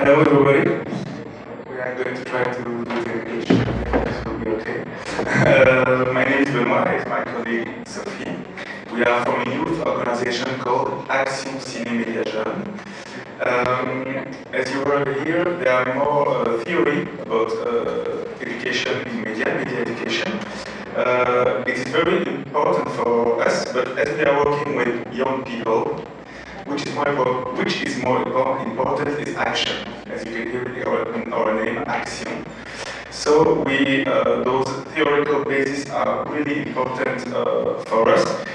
Hello everybody. We are going to try to do the English. This will be okay. My name is Benoit. It's my colleague Sophie. We are from a youth organization called Ciné Jeunes. As you heard here, there are more theory about education in media education. It is very important for us, but as we are working with young people, which is more important is action, as you can hear in our name, action. So those theoretical bases are really important for us,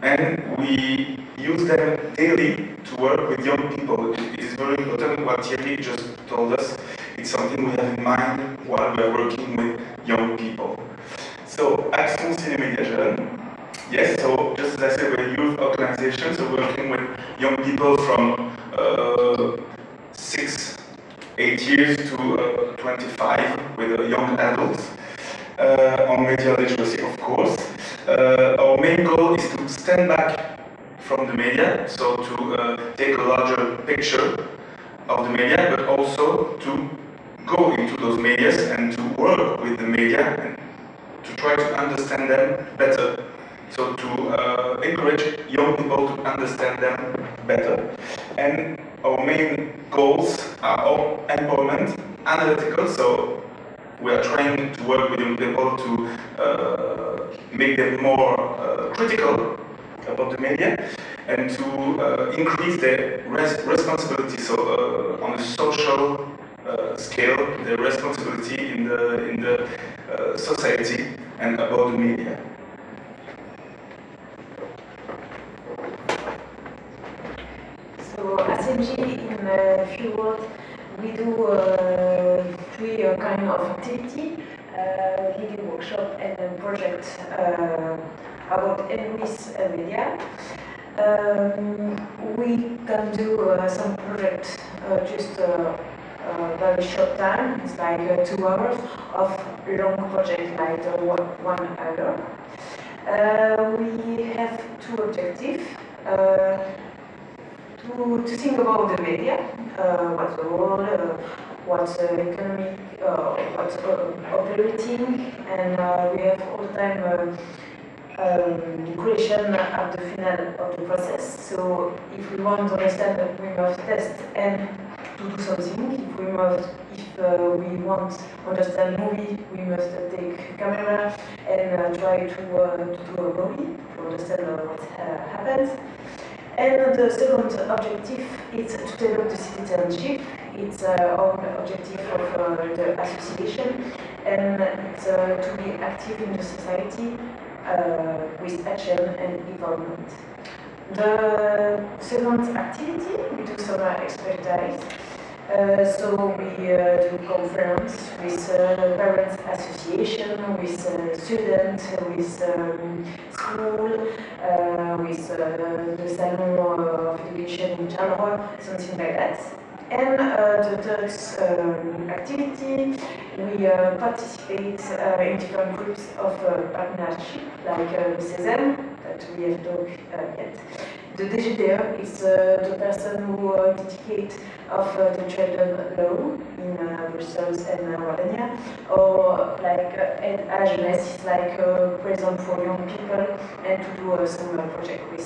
and we use them daily to work with young people. It is very important what Thierry just told us. It's something we have in mind while we are working with young people. So, Action Ciné Jeunes. Yes, so just as I said, we're a youth organization, so we're working with young people from 6, 8 years to 25 with young adults on media literacy, of course. Our main goal is to stand back from the media, so to take a larger picture of the media, but also to go into those medias and to work with the media and to try to understand them better. So to encourage young people to understand them better. And our main goals are all empowerment, analytical, so we are trying to work with young people to make them more critical about the media and to increase their responsibility. So on a social scale, their responsibility in the society and about the media. So SMG, in a few words, we do three kind of activity, video workshop and a project about English media. We can do some project just very short time, it's like 2 hours, of long project like 1 hour. We have two objectives. To think about the media, what's the role, what's economic, what's operating, and we have all the time question at the final of the process. So if we want to understand that, we must test and to do something. If we want to understand movie, we must take camera and try to do a movie to understand what happens. And the second objective is to develop the citizenship. It's our objective of the association, and it's to be active in the society with action and involvement. The second activity, we do some expertise. So we do conference with parents association, with students, with school, with the Salon of Education in Charleroi, something like that. And the third activity, we participate in different groups of partnership, like CSM, that we have talked yet. The DGDR is the person who dedicates of the children law in Brussels and Wallonia, or like Jeunes is like present for young people and to do some project with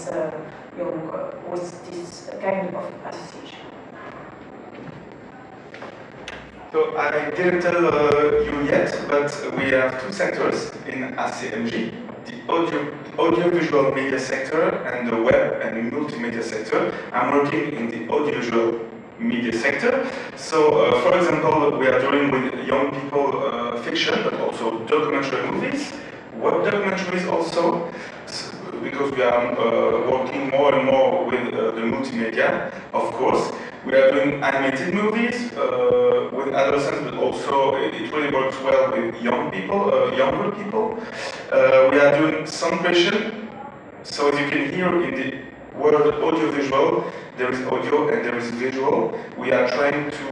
this kind of association. So I didn't tell you yet, but we have two sectors in ACMG, the audiovisual media sector and the web and multimedia sector. I'm working in the audiovisual media sector. So, for example, we are doing with young people fiction, but also documentary movies, web documentaries also, because we are working more and more with the multimedia, of course. We are doing animated movies with adolescents, but also it really works well with young people, younger people. We are doing sound creation. So as you can hear in the word audiovisual, there is audio and there is visual. We are trying to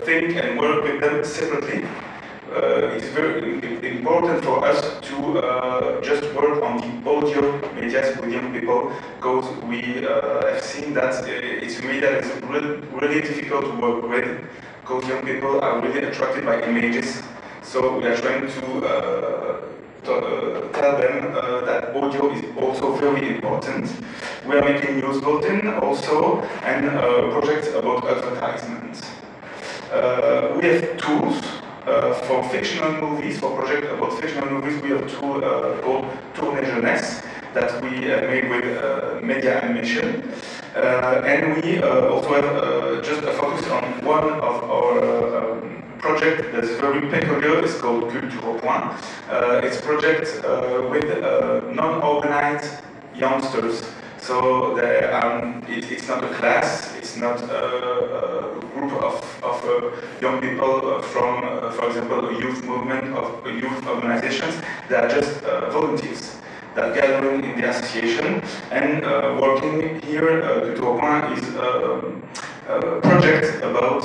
think and work with them separately. It's very important for us to just work on the audio media with young people, because we have seen that it's a media that is really difficult to work with, because young people are really attracted by images. So we are trying to tell them that audio is also very important. We are making news bulletin also, and projects about advertisements. We have tools for fictional movies, for projects about fictional movies. We have a tool called Jeunes that we made with media animation. And we also have just a focus on one of our project that's very peculiar. It's called Culture Point. It's a project with non-organized youngsters. So it's not a class, it's not a group of young people from, for example, a youth movement, of youth organizations. They are just volunteers that gathering in the association and working here. Culture Point is a project about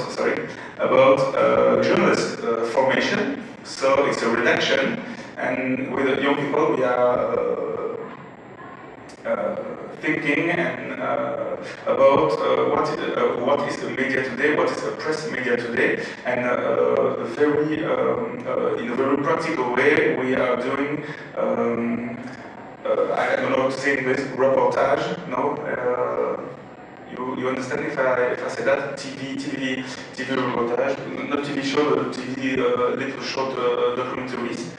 journalist formation. So it's a redaction, and with young people we are thinking and about what is the media today, what is the press media today, and in a very practical way we are doing. I don't know how to say in English, reportage. No, you understand if I say that TV reportage, not TV show, but TV little short documentaries.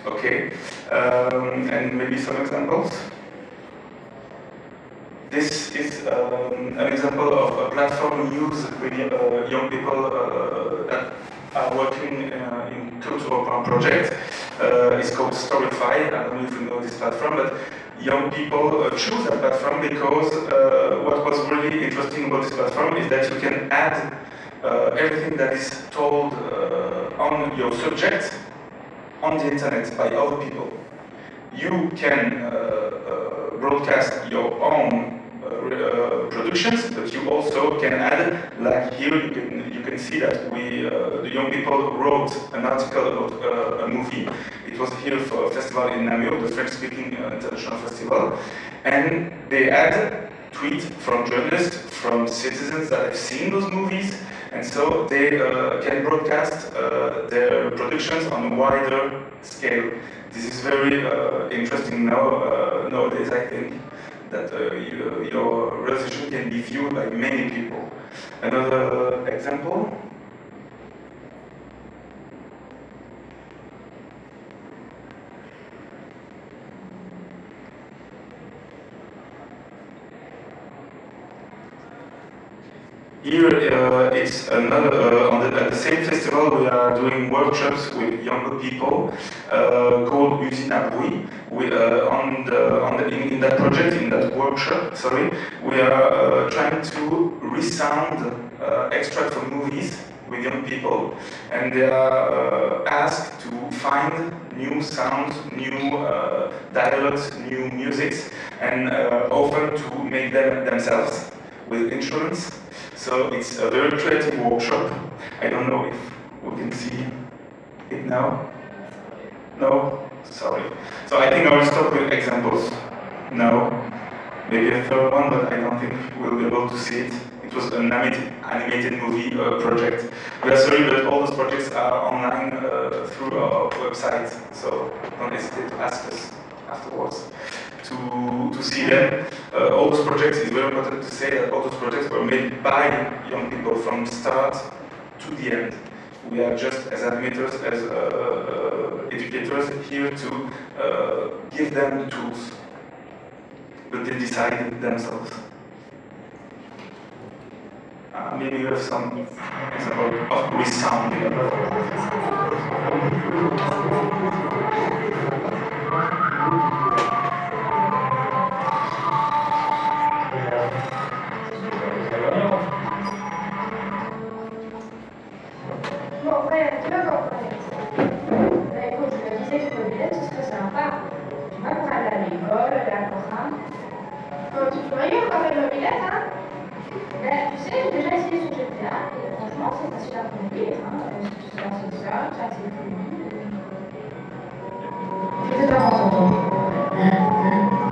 Okay, and maybe some examples. This is an example of a platform used with young people that are working in cultural project. It's called Storyfy. I don't know if you know this platform, but young people choose that platform because what was really interesting about this platform is that you can add everything that is told on your subject on the internet by other people. You can broadcast your own productions, but you also can add, like here you can see that the young people wrote an article about a movie. It was here for a festival in Namur, the French-speaking international festival, and they add tweets from journalists, from citizens that have seen those movies, and so they can broadcast their productions on a wider scale. This is very interesting nowadays, I think, that your realization can be viewed by many people. Another example. Here it's another, at the same festival we are doing workshops with younger people called Ciné. In that project, in that workshop, we are trying to resound extracts from movies with young people, and they are asked to find new sounds, new dialogues, new musics, and often to make them themselves with instruments. So it's a very creative workshop. I don't know if we can see it now. No? Sorry. So I think I will stop with examples. No. Maybe a third one, but I don't think we'll be able to see it. It was an animated movie project. We are sorry, but all those projects are online through our website, so don't hesitate to ask us afterwards to see them. All those projects, it's very important to say that all those projects were made by young people from start to the end. We are just as animators, as educators, here to give them the tools, but they decide themselves. Maybe you have some example of resounding. Bon, ouais, tu vois, quand écoute, je me disais que le bidet, ce serait sympa. Tu vois, pour aller à l'école, aller à Corin. Tu peux rien quand même le bidet, hein? Ben, tu sais, j'ai déjà essayé sur GTA, et franchement, c'est facile à conduire, hein. C'est social, c'est assez fluide. Je sais pas comment ça tombe.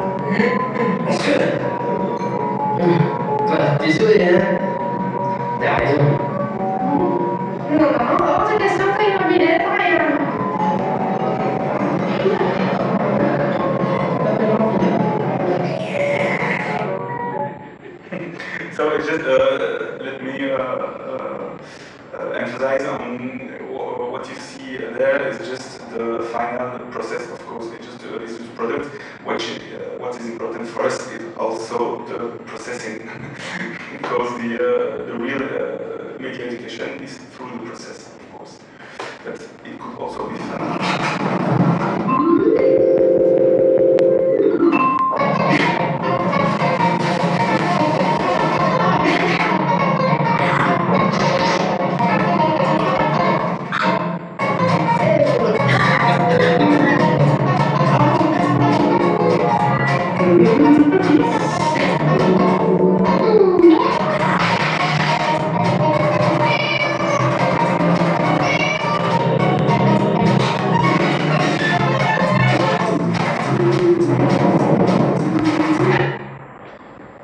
course, it's just a product. What is important for us is also the processing, because the real media education is through the process, of course. But it could also be fun.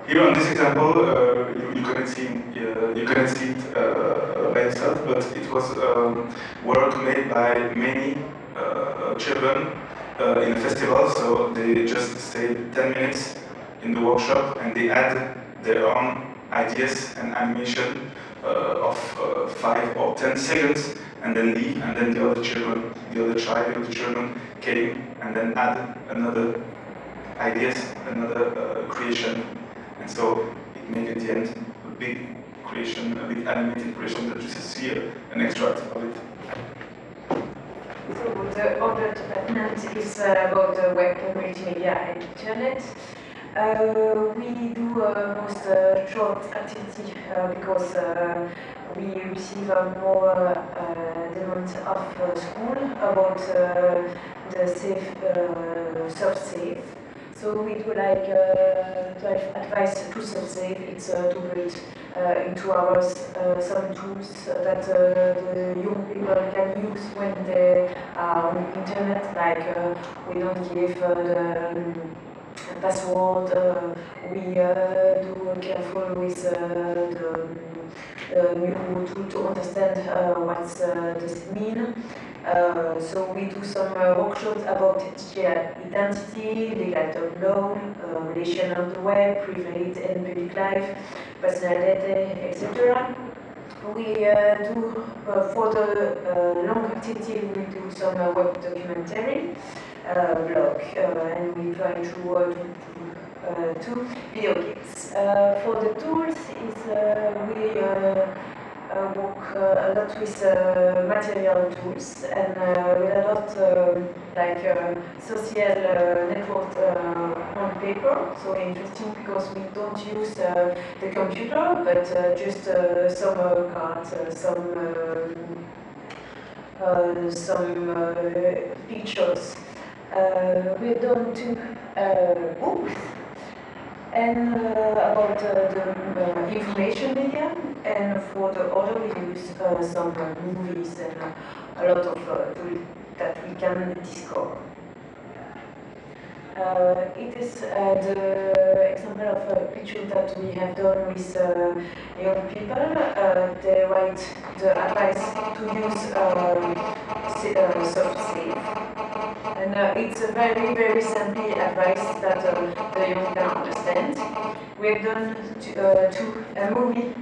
Here on this example, you couldn't see it by yourself, but it was work made by many children in a festival. So they just stayed 10 minutes in the workshop and they add their own ideas and animation of 5 or 10 seconds, and then leave, and then the other children came and then add another ideas, another creation. And so it made at the end a big creation, a big animated creation that you see here, an extract of it. So the other department is about web multimedia and internet. We do most short activity because we receive more demands of school about the self-safe. So we do like advice to self-save. It's to build in 2 hours some tools that the young people can use when they are on the internet. Like we don't give the password. We do careful with the new tool to understand what does it mean. So we do some workshops about digital identity, legal law, relation on the web, private and public life, personal data, etc. We do, for the long activity, we do some web documentary, blog, and we try to do video games. For the tools, we work a lot with material tools and with a lot like social network on paper. So interesting because we don't use the computer, but just some cards, some pictures. We've done 2 books and about the information media, and for the other we use some movies and a lot of tools that we can discover. It is the example of a picture that we have done with young people. They write the advice to use self-save. And it's a very, very simple advice that the young can understand. We've done a movie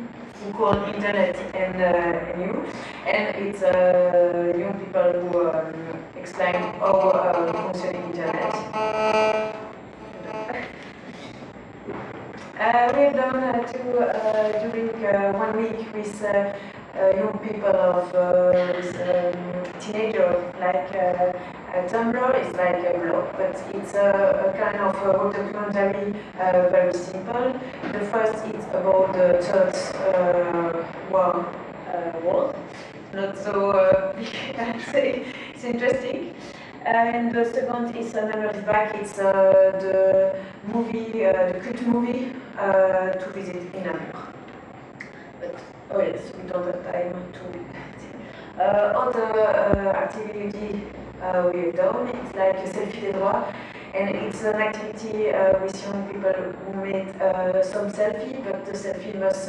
called Internet and You, and it's young people who explain how functions Internet. We've done during 1 week with young people of teenagers, like Tumblr is like a blog, but it's a kind of documentary, very simple. The first is about the Third World, not so big, I'd say. It's interesting. And the second is Memories Back. It's the movie, the cult movie to visit in Namur. But oh yes, we don't have time to. Other activity we've done, it's like a selfie des droits, and it's an activity with young people who made some selfie, but the selfie must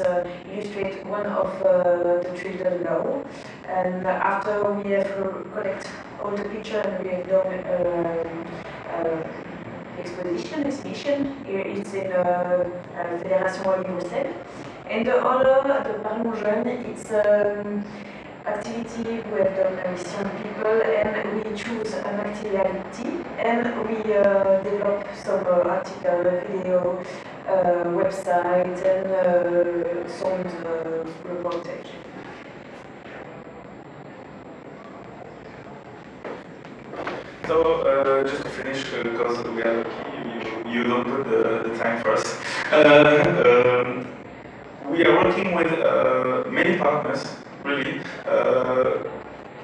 illustrate one of the children's law. And after we have collected all the pictures and we have done exhibition, it's in Fédération Wallonie-Bruxelles. And the other, the Parlons Jeunes, it's activity we have done with young people, and we choose an activity, and we develop some article, video, website, and sound reportage. So, just to finish, because we are lucky, you don't put the time first. We are working with many partners, really.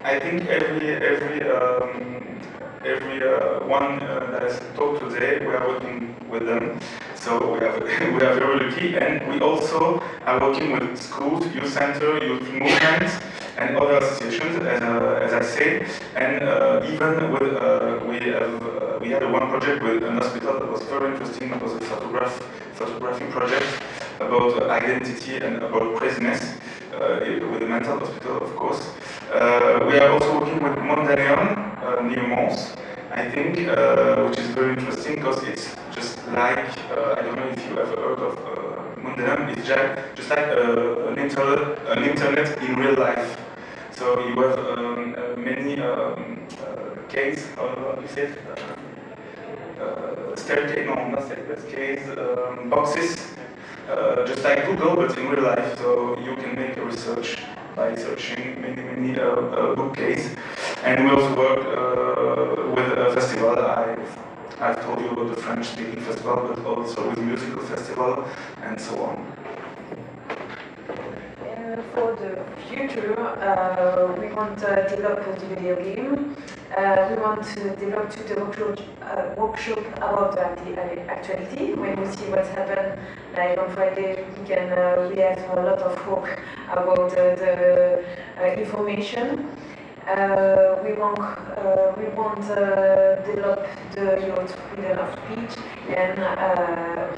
I think every one that has talked today, we are working with them. So we are we are very lucky, and we also are working with schools, youth center, youth movements, and other associations, as I say, and even with we had one project with an hospital that was very interesting. It was a photographing project about identity and about craziness with a mental hospital, of course. We are also working with Mondaleon near Mons, I think, which is very interesting because it's just like, I don't know if you ever heard of Mondaleon, it's just like an internet in real life. So you have many cases, how do you say it? Staircase, no, not staircase, boxes, just like Google, but in real life. So you can make a research by searching many bookcases. And we also work with a festival. I've told you about the French-speaking festival, but also with musical festival and so on. For the future, we want to develop the video game. We want to develop the workshop about the actuality. When we see what's happened, like on Friday, we have a lot of work about the information. We want to develop the youth freedom of speech and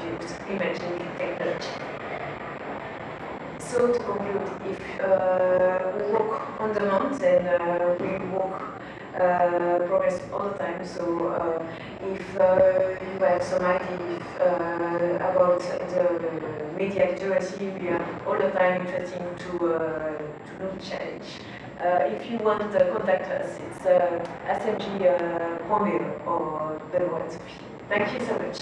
youth imaging technology. So to conclude, if we work on demand, then we work progress all the time. So if you have some idea about the media literacy, we are all the time interested to new challenge. If you want to contact us, it's smg.be or Benoit. Thank you so much.